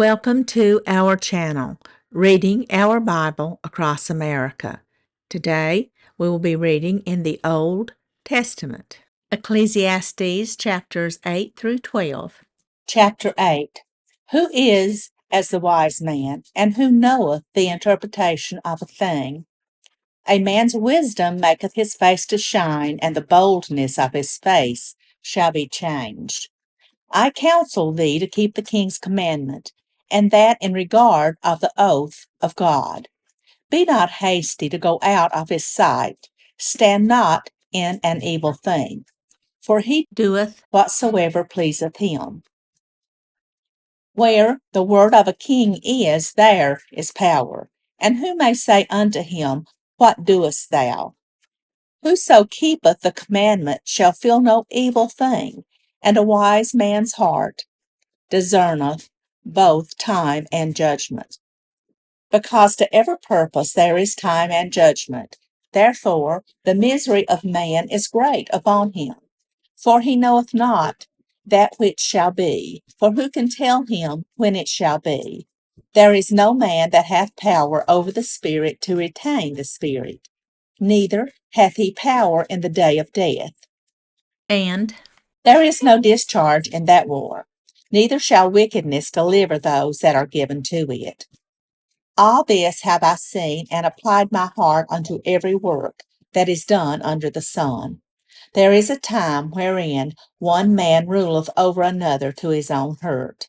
Welcome to our channel, Reading Our Bible Across America. Today, we will be reading in the Old Testament. Ecclesiastes chapters 8 through 12. Chapter 8. Who is as the wise man, and who knoweth the interpretation of a thing? A man's wisdom maketh his face to shine, and the boldness of his face shall be changed. I counsel thee to keep the king's commandment, and that in regard of the oath of God. Be not hasty to go out of his sight, stand not in an evil thing, for he doeth whatsoever pleaseth him. Where the word of a king is, there is power. And who may say unto him, What doest thou? Whoso keepeth the commandment shall feel no evil thing, and a wise man's heart discerneth both time and judgment. Because to every purpose there is time and judgment. Therefore the misery of man is great upon him. For he knoweth not that which shall be, for who can tell him when it shall be? There is no man that hath power over the Spirit to retain the Spirit, neither hath he power in the day of death. And there is no discharge in that war, neither shall wickedness deliver those that are given to it. All this have I seen, and applied my heart unto every work that is done under the sun. There is a time wherein one man ruleth over another to his own hurt.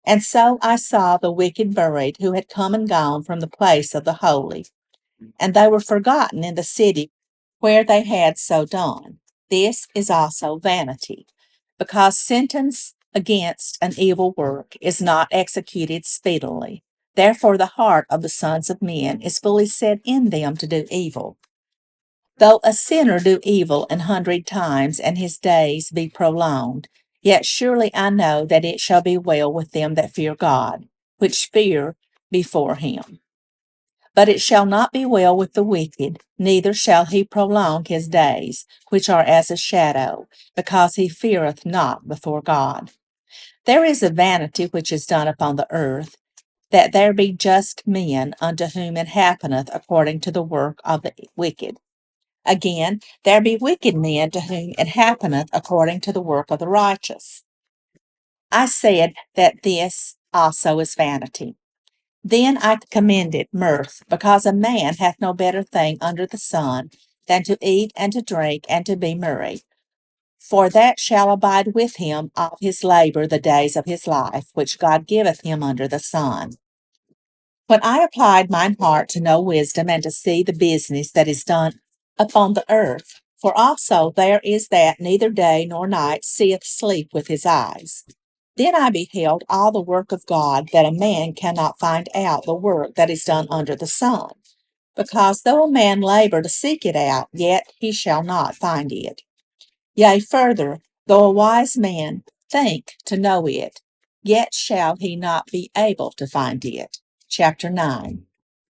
And so I saw the wicked buried, who had come and gone from the place of the holy, and they were forgotten in the city where they had so done. This is also vanity, because sentence against an evil work is not executed speedily. Therefore the heart of the sons of men is fully set in them to do evil. Though a sinner do evil 100 times, and his days be prolonged, yet surely I know that it shall be well with them that fear God, which fear before him. But it shall not be well with the wicked, neither shall he prolong his days, which are as a shadow, because he feareth not before God. There is a vanity which is done upon the earth, that there be just men unto whom it happeneth according to the work of the wicked. Again, there be wicked men to whom it happeneth according to the work of the righteous. I said that this also is vanity. Then I commended mirth, because a man hath no better thing under the sun than to eat and to drink and to be merry. For that shall abide with him of his labor the days of his life, which God giveth him under the sun. When I applied mine heart to know wisdom, and to see the business that is done upon the earth, for also there is that neither day nor night seeth sleep with his eyes. Then I beheld all the work of God, that a man cannot find out the work that is done under the sun. Because though a man labor to seek it out, yet he shall not find it. Yea, further, though a wise man think to know it, yet shall he not be able to find it. Chapter 9.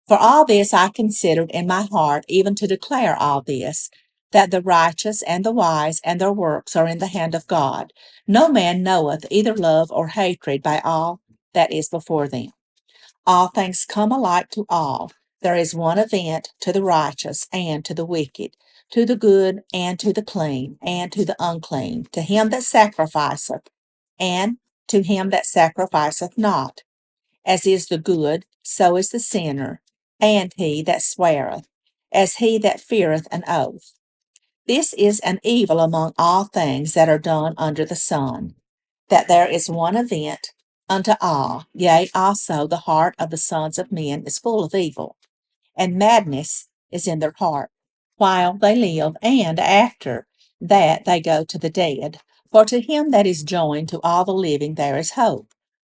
For all this I considered in my heart, even to declare all this, that the righteous and the wise and their works are in the hand of God. No man knoweth either love or hatred by all that is before them. All things come alike to all. There is one event to the righteous and to the wicked, to the good and to the clean and to the unclean, to him that sacrificeth and to him that sacrificeth not. As is the good, so is the sinner, and he that sweareth, as he that feareth an oath. This is an evil among all things that are done under the sun, that there is one event unto all, yea, also the heart of the sons of men is full of evil, and madness is in their heart, while they live, and after that they go to the dead. For to him that is joined to all the living there is hope.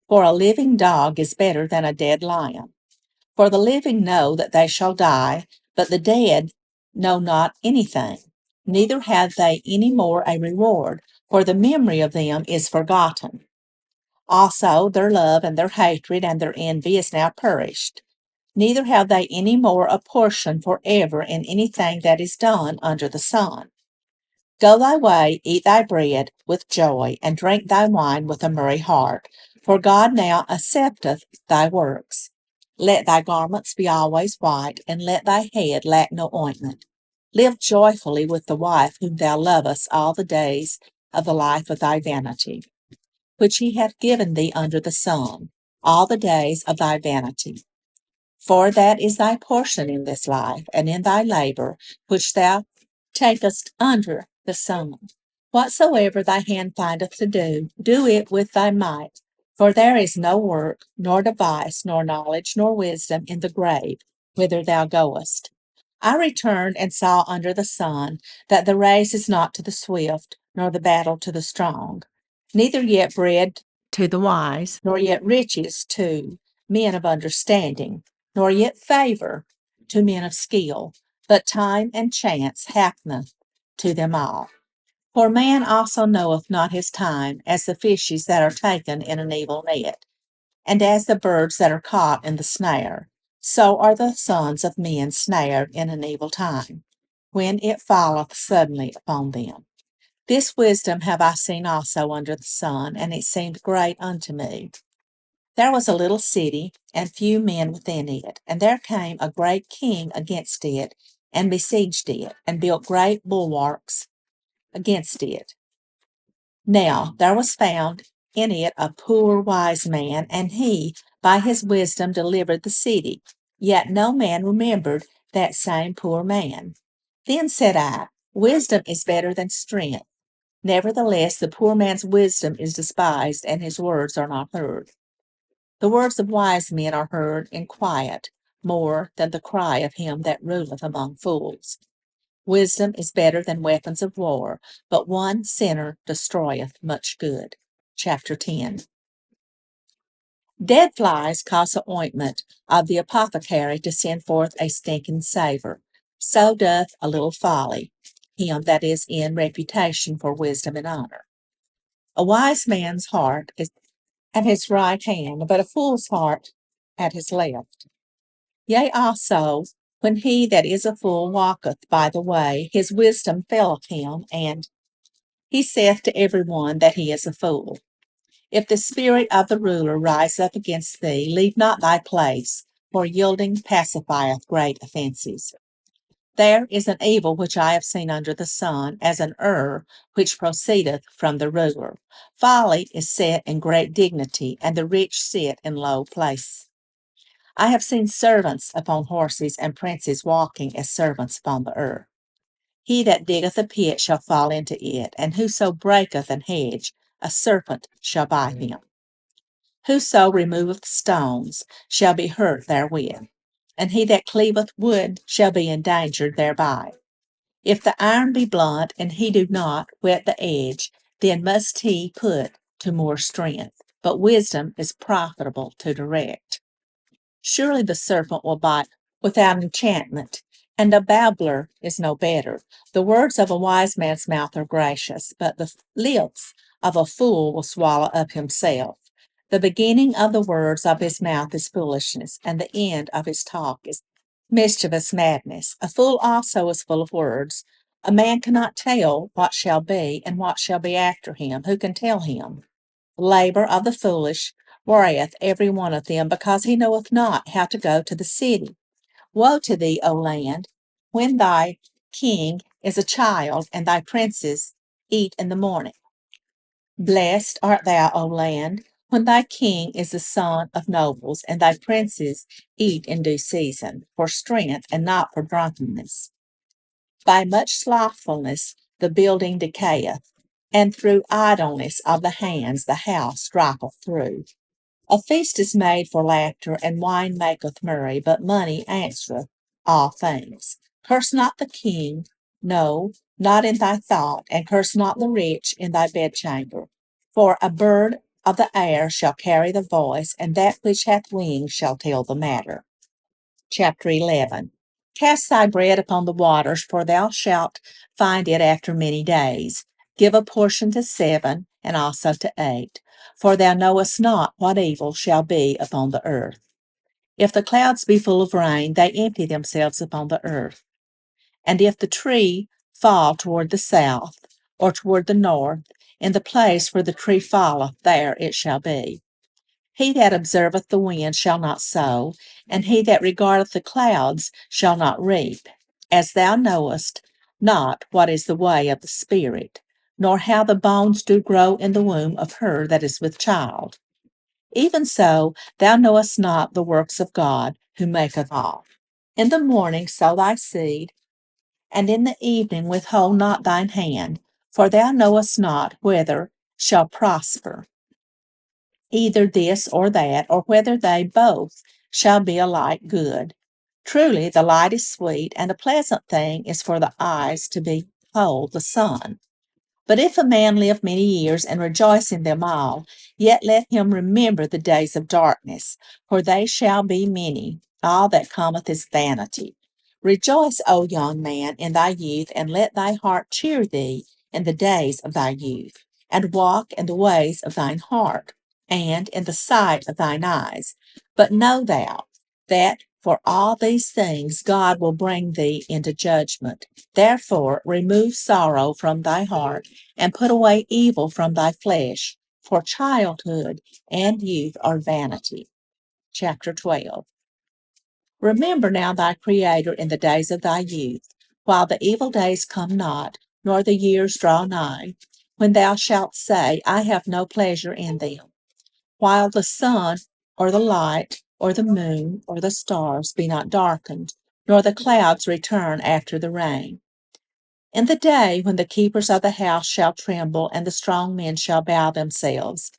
For a living dog is better than a dead lion. For the living know that they shall die, but the dead know not anything, neither have they any more a reward, for the memory of them is forgotten. Also their love and their hatred and their envy is now perished, neither have they any more a portion forever in anything that is done under the sun. Go thy way, eat thy bread with joy, and drink thy wine with a merry heart. For God now accepteth thy works. Let thy garments be always white, and let thy head lack no ointment. Live joyfully with the wife whom thou lovest all the days of the life of thy vanity, which he hath given thee under the sun, all the days of thy vanity. For that is thy portion in this life, and in thy labor, which thou takest under the sun. Whatsoever thy hand findeth to do, do it with thy might. For there is no work, nor device, nor knowledge, nor wisdom in the grave, whither thou goest. I returned and saw under the sun that the race is not to the swift, nor the battle to the strong, neither yet bread to the wise, nor yet riches to men of understanding, nor yet favor to men of skill, but time and chance happeneth to them all. For man also knoweth not his time, as the fishes that are taken in an evil net, and as the birds that are caught in the snare. So are the sons of men snared in an evil time, when it falleth suddenly upon them. This wisdom have I seen also under the sun, and it seemed great unto me. There was a little city, and few men within it, and there came a great king against it, and besieged it, and built great bulwarks against it. Now there was found in it a poor wise man, and he by his wisdom delivered the city. Yet no man remembered that same poor man. Then said I, wisdom is better than strength. Nevertheless, the poor man's wisdom is despised, and his words are not heard. The words of wise men are heard in quiet, more than the cry of him that ruleth among fools. Wisdom is better than weapons of war, but one sinner destroyeth much good. Chapter 10. Dead flies cause the ointment of the apothecary to send forth a stinking savor. So doth a little folly him that is in reputation for wisdom and honor. A wise man's heart is at his right hand, but a fool's heart at his left. Yea, also, when he that is a fool walketh by the way, his wisdom faileth him, and he saith to every one that he is a fool. If the spirit of the ruler rise up against thee, leave not thy place, for yielding pacifieth great offences. There is an evil which I have seen under the sun, as an which proceedeth from the ruler. Folly is set in great dignity, and the rich sit in low place. I have seen servants upon horses, and princes walking as servants upon the earth. He that diggeth a pit shall fall into it, and whoso breaketh an hedge, a serpent shall bite him. Whoso removeth stones shall be hurt therewith, and he that cleaveth wood shall be endangered thereby. If the iron be blunt, and he do not whet the edge, then must he put to more strength. But wisdom is profitable to direct. Surely the serpent will bite without enchantment, and a babbler is no better. The words of a wise man's mouth are gracious, but the lips of a fool will swallow up himself. The beginning of the words of his mouth is foolishness, and the end of his talk is mischievous madness. A fool also is full of words. A man cannot tell what shall be, and what shall be after him. Who can tell him? The labor of the foolish worrieth every one of them, because he knoweth not how to go to the city. Woe to thee, O land, when thy king is a child, and thy princes eat in the morning. Blessed art thou, O land, when thy king is the son of nobles, and thy princes eat in due season, for strength and not for drunkenness. By much slothfulness the building decayeth, and through idleness of the hands the house droppeth through. A feast is made for laughter, and wine maketh merry, but money answereth all things. Curse not the king, no, not in thy thought, and curse not the rich in thy bedchamber. For a bird of the air shall carry the voice, and that which hath wings shall tell the matter. Chapter 11. Cast thy bread upon the waters, for thou shalt find it after many days. Give a portion to 7, and also to 8, for thou knowest not what evil shall be upon the earth. If the clouds be full of rain, they empty themselves upon the earth. And if the tree fall toward the south, or toward the north, in the place where the tree falleth, there it shall be. He that observeth the wind shall not sow, and he that regardeth the clouds shall not reap. As thou knowest not what is the way of the Spirit, nor how the bones do grow in the womb of her that is with child. Even so, thou knowest not the works of God, who maketh all. In the morning sow thy seed, and in the evening withhold not thine hand, for thou knowest not whether shall prosper, either this or that, or whether they both shall be alike good. Truly, the light is sweet, and a pleasant thing is for the eyes to behold the sun. But if a man live many years and rejoice in them all, yet let him remember the days of darkness, for they shall be many. All that cometh is vanity. Rejoice, O young man, in thy youth, and let thy heart cheer thee in the days of thy youth, and walk in the ways of thine heart, and in the sight of thine eyes. But know thou that for all these things God will bring thee into judgment. Therefore remove sorrow from thy heart, and put away evil from thy flesh, for childhood and youth are vanity. Chapter 12. Remember now thy Creator in the days of thy youth, while the evil days come not, nor the years draw nigh, when thou shalt say, I have no pleasure in them, while the sun or the light or the moon or the stars be not darkened, nor the clouds return after the rain. In the day when the keepers of the house shall tremble, and the strong men shall bow themselves,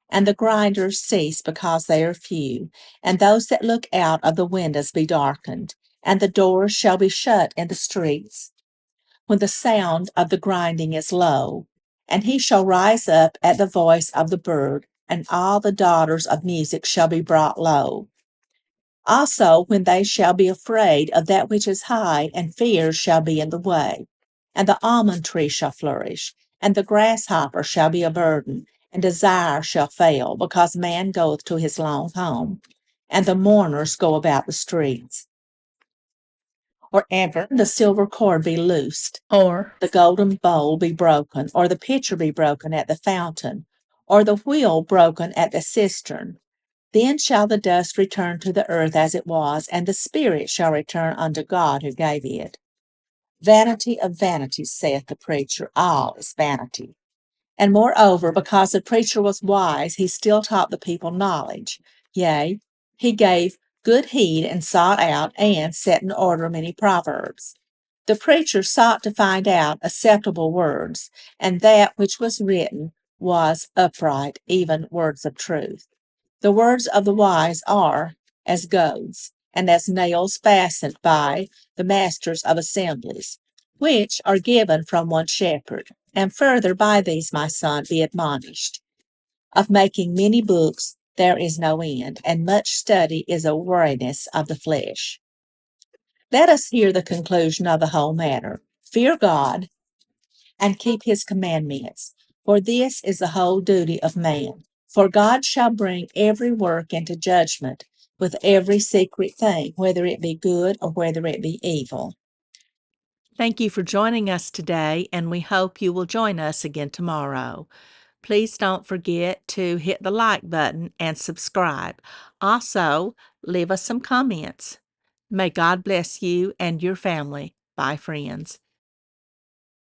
and the grinders cease because they are few, and those that look out of the windows be darkened, and the doors shall be shut in the streets, when the sound of the grinding is low, and he shall rise up at the voice of the bird, and all the daughters of music shall be brought low. Also, when they shall be afraid of that which is high, and fear shall be in the way, and the almond tree shall flourish, and the grasshopper shall be a burden, and desire shall fail, because man goeth to his long home, and the mourners go about the streets. Or ever the silver cord be loosed, or the golden bowl be broken, or the pitcher be broken at the fountain, or the wheel broken at the cistern, then shall the dust return to the earth as it was, and the spirit shall return unto God who gave it. Vanity of vanities, saith the preacher, all is vanity. And moreover, because the preacher was wise, he still taught the people knowledge. Yea, he gave good heed and sought out and set in order many proverbs. The preacher sought to find out acceptable words, and that which was written was upright, even words of truth. The words of the wise are as goads, and as nails fastened by the masters of assemblies, which are given from one shepherd. And further, by these, my son, be admonished. Of making many books there is no end, and much study is a weariness of the flesh. Let us hear the conclusion of the whole matter. Fear God, and keep his commandments, for this is the whole duty of man. For God shall bring every work into judgment with every secret thing, whether it be good or whether it be evil. Thank you for joining us today, and we hope you will join us again tomorrow. Please don't forget to hit the like button and subscribe. Also, leave us some comments. May God bless you and your family. Bye, friends.